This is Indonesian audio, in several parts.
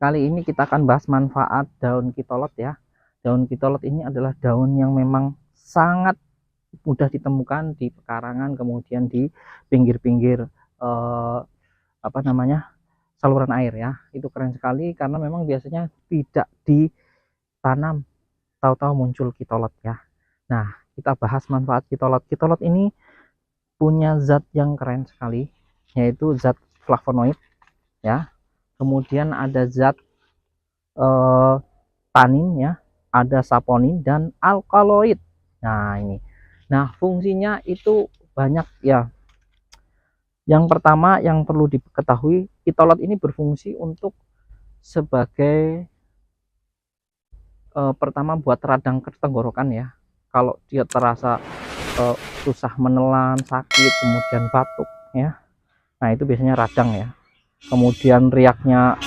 Kali ini kita akan bahas manfaat daun kitolot ya. Daun kitolot ini adalah daun yang memang sangat mudah ditemukan di pekarangan, kemudian di pinggir-pinggir saluran air ya. Itu keren sekali karena memang biasanya tidak ditanam, tahu-tahu muncul kitolot ya. Nah, kita bahas manfaat kitolot. Kitolot ini punya zat yang keren sekali, yaitu zat flavonoid ya. Kemudian ada zat tanin ya, ada saponin dan alkaloid. Nah, ini. Nah, fungsinya itu banyak ya. Yang pertama yang perlu diketahui, kitolot ini berfungsi untuk sebagai pertama buat radang tenggorokan ya. Kalau dia terasa susah menelan, sakit, kemudian batuk ya. Nah, itu biasanya radang ya. Kemudian riaknya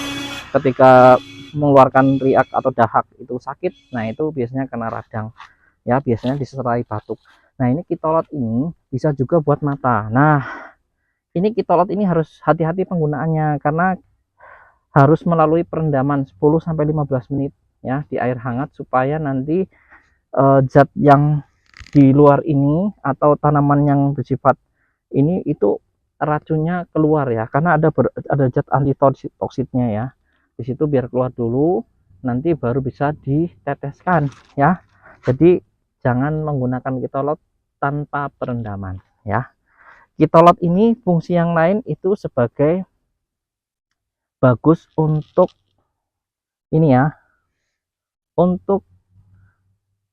ketika mengeluarkan riak atau dahak itu sakit, nah itu biasanya kena radang ya, biasanya disertai batuk. Nah, ini kitolot ini bisa juga buat mata. Nah, ini kitolot ini harus hati-hati penggunaannya karena harus melalui perendaman 10-15 menit ya di air hangat supaya nanti zat yang di luar ini atau tanaman yang bersifat ini itu racunnya keluar ya, karena ada zat antitoksidnya ya. Di situ biar keluar dulu, nanti baru bisa diteteskan ya. Jadi jangan menggunakan kitolot tanpa perendaman ya. Kitolot ini fungsi yang lain itu sebagai bagus untuk ini ya, untuk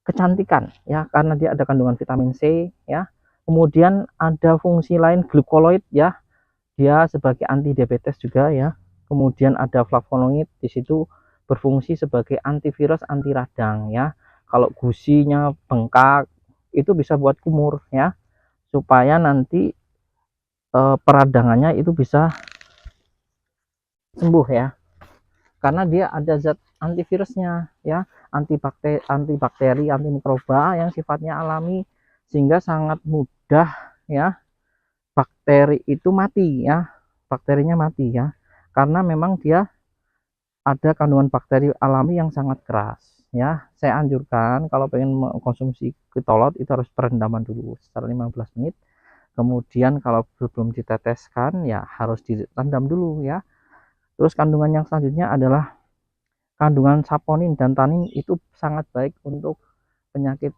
kecantikan ya, karena dia ada kandungan vitamin C ya. Kemudian ada fungsi lain glukoloid ya, dia sebagai anti diabetes juga ya. Kemudian ada flavonoid, di situ berfungsi sebagai antivirus, anti radang ya. Kalau gusinya bengkak itu bisa buat kumur ya, supaya nanti peradangannya itu bisa sembuh ya, karena dia ada zat antivirusnya ya, antibakteri, anti mikroba yang sifatnya alami, sehingga sangat mudah ya bakteri itu mati ya, bakterinya mati ya, karena memang dia ada kandungan bakteri alami yang sangat keras ya. Saya anjurkan kalau pengen mengkonsumsi kitolot itu harus perendaman dulu sekitar 15 menit, kemudian kalau belum diteteskan ya harus direndam dulu ya. Terus kandungan yang selanjutnya adalah kandungan saponin dan tanin, itu sangat baik untuk penyakit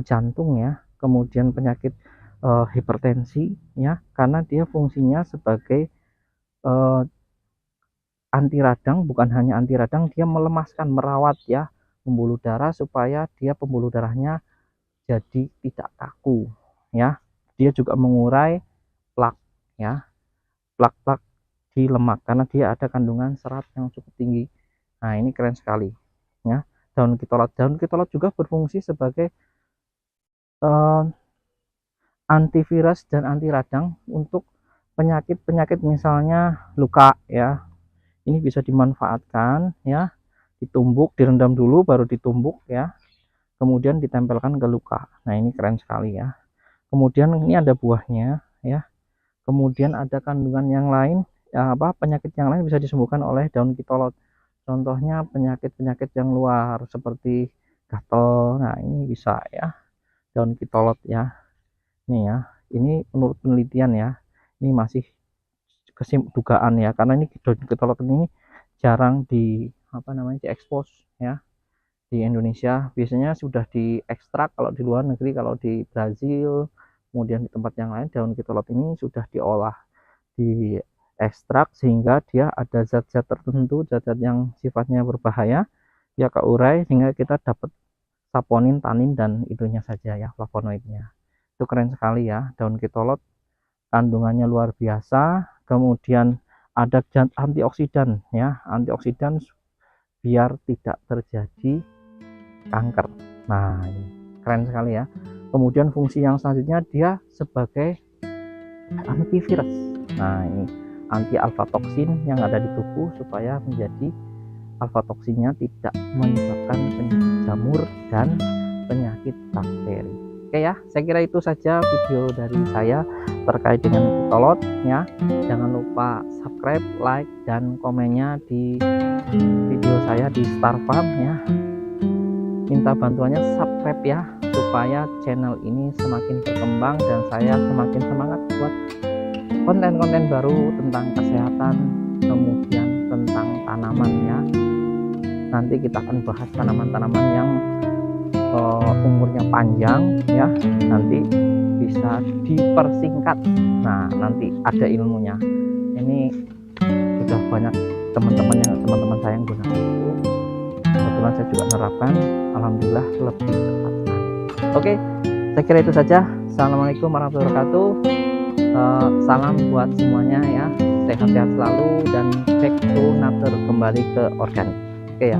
jantung ya, kemudian penyakit hipertensi ya, karena dia fungsinya sebagai anti radang. Bukan hanya anti radang, dia melemaskan, merawat ya pembuluh darah supaya dia pembuluh darahnya jadi tidak kaku ya. Dia juga mengurai plak ya, plak-plak di lemak karena dia ada kandungan serat yang cukup tinggi. Nah, ini keren sekali ya. Daun kitolot juga berfungsi sebagai antivirus dan anti radang untuk penyakit-penyakit misalnya luka ya. Ini bisa dimanfaatkan ya, ditumbuk, direndam dulu baru ditumbuk ya, kemudian ditempelkan ke luka. Nah, ini keren sekali ya. Kemudian ini ada buahnya ya, kemudian ada kandungan yang lain ya, penyakit yang lain bisa disembuhkan oleh daun kitolot. Contohnya penyakit-penyakit yang luar seperti gatal. Nah, ini bisa ya daun kitolot ya. Ini ya, ini menurut penelitian ya, ini masih dugaan ya, karena ini daun kitolot ini jarang diekspos ya di Indonesia. Biasanya sudah diekstrak kalau di luar negeri, kalau di Brazil, kemudian di tempat yang lain daun kitolot ini sudah diolah, diekstrak, sehingga dia ada zat-zat tertentu, zat-zat yang sifatnya berbahaya ya keurai, sehingga kita dapat saponin, tanin, dan itunya saja ya, flavonoidnya. Itu keren sekali ya daun kitolot, kandungannya luar biasa. Kemudian ada antioksidan ya, antioksidan biar tidak terjadi kanker. Nah, ini keren sekali ya. Kemudian fungsi yang selanjutnya, dia sebagai antivirus. Nah, ini anti alfa toksin yang ada di tubuh supaya menjadi alfa toksinnya tidak menyebabkan penyakit jamur dan penyakit bakteri. Oke ya, saya kira itu saja video dari saya. terkait dengan pitolot ya. Jangan lupa subscribe, like, dan komennya di video saya di Star Farm ya. Minta bantuannya subscribe ya, supaya channel ini semakin berkembang dan saya semakin semangat buat konten-konten baru tentang kesehatan, kemudian tentang tanaman ya. Nanti kita akan bahas tanaman-tanaman yang umurnya panjang ya, nanti bisa dipersingkat. Nah, nanti ada ilmunya. Ini sudah banyak teman-teman saya yang gunakan itu. Kebetulan saya juga menerapkan, alhamdulillah lebih cepat. Oke, saya kira itu saja. Assalamualaikum warahmatullahi wabarakatuh. Salam buat semuanya ya, sehat-sehat selalu dan back to nature, kembali ke organik. Oke ya.